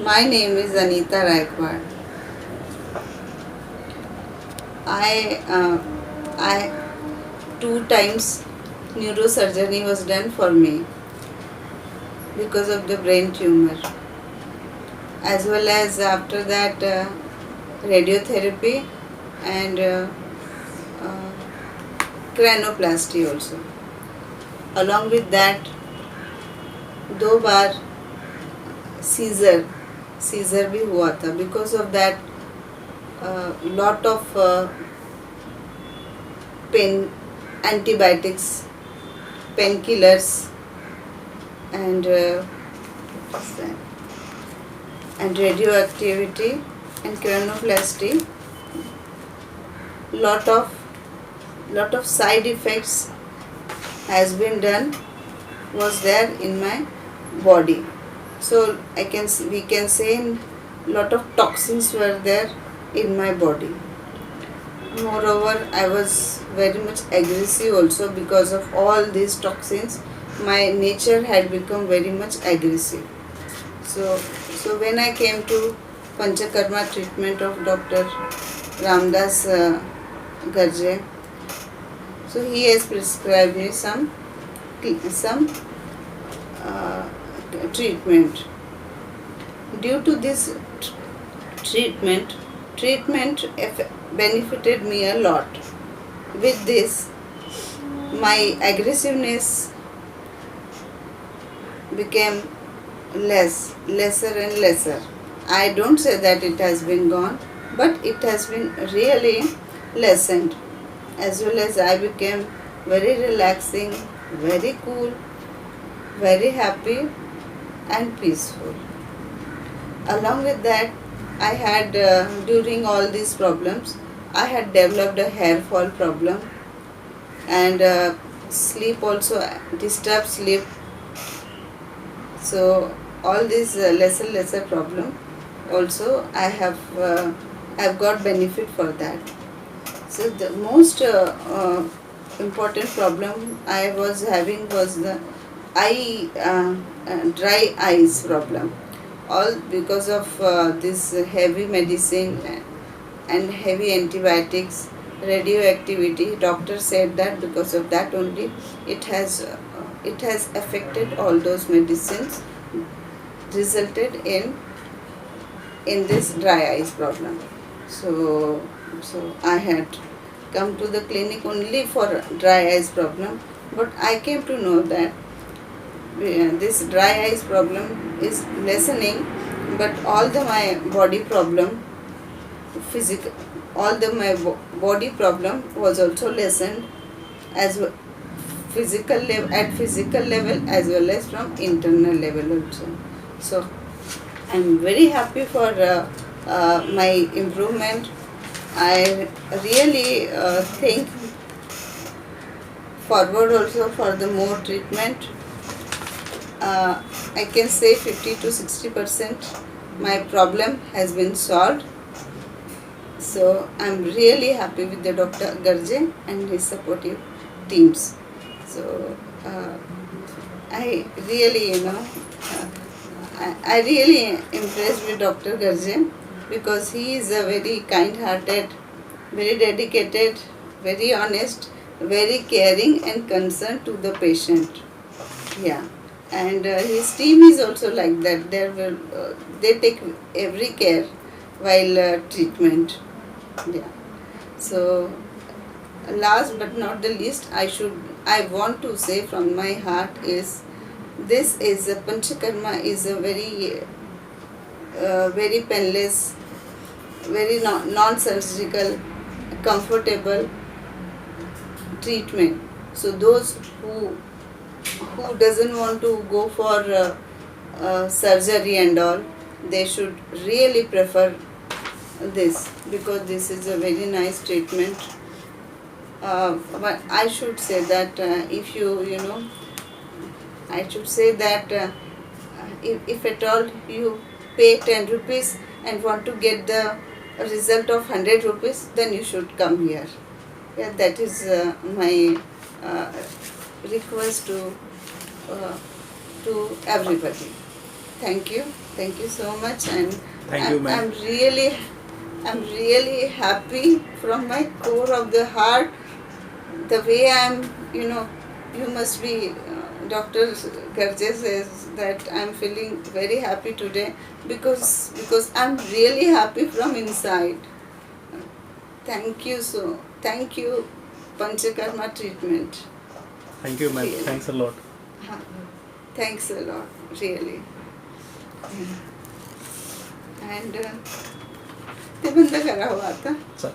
My name is Anita Raikwad. I, I two times neurosurgery was done for me because of the brain tumor, as well as after that radiotherapy and uh, cranoplasty also. Along with that, दो बार scissor भी हुआ था. Because of that, lot of pain, antibiotics, painkillers, and radioactivity and cranoplasty. Lot of side effects has been done, was there in my body. So we can say lot of toxins were there in my body. Moreover, I was very much aggressive also because of all these toxins. My nature had become very much aggressive. So when I came to Panchakarma treatment of Dr. Ramdas Garje, so he has prescribed me some treatment. Due to this treatment benefited me a lot. With this, my aggressiveness became lesser and lesser. I don't say that it has been gone, but it has been really lessened. As well as I became very relaxing, very cool, very happy and peaceful. Along with that, I had during all these problems, I had developed a hair fall problem, and sleep also, disturbed sleep. So all these lesser problem also I've got benefit for that. So the most important problem I was having was the dry eyes problem. All because of this heavy medicine and heavy antibiotics, radioactivity. Doctor said that because of that only it has affected all those medicines, resulted in this dry eyes problem. So I had come to the clinic only for dry eyes problem, but I came to know that this dry eyes problem is lessening, but my body problem, body problem was also lessened, as well, at physical level as well as from internal level also. So I'm very happy for my improvement. I really think forward also for the more treatment. I can say 50 to 60% my problem has been solved. So I'm really happy with the Dr. Garje and his supportive teams. So I really, I really impressed with Dr. Garje, because he is a very kind-hearted, very dedicated, very honest, very caring and concerned to the patient. Yeah. And his team is also like that. They take every care while treatment. Yeah. So last but not the least, I want to say from my heart is, this is a Panchakarma is a very painless, very non-surgical, comfortable treatment. So those who doesn't want to go for surgery and all, they should really prefer this, because this is a very nice treatment. But I should say that I should say that if at all you pay 10 rupees and want to get the result of 100 rupees, then you should come here. Yeah, that is my request to everybody. Thank you. Thank you so much, and Thank you, ma'am. I'm really happy from my core of the heart. The way I'm, you must be. Dr. Garje says that I'm feeling very happy today because I'm really happy from inside. Thank you, Panchakarma treatment. Thank you, ma'am. Really. Thanks a lot. Thanks a lot, really. And ते बंद करा हो आता. Sir.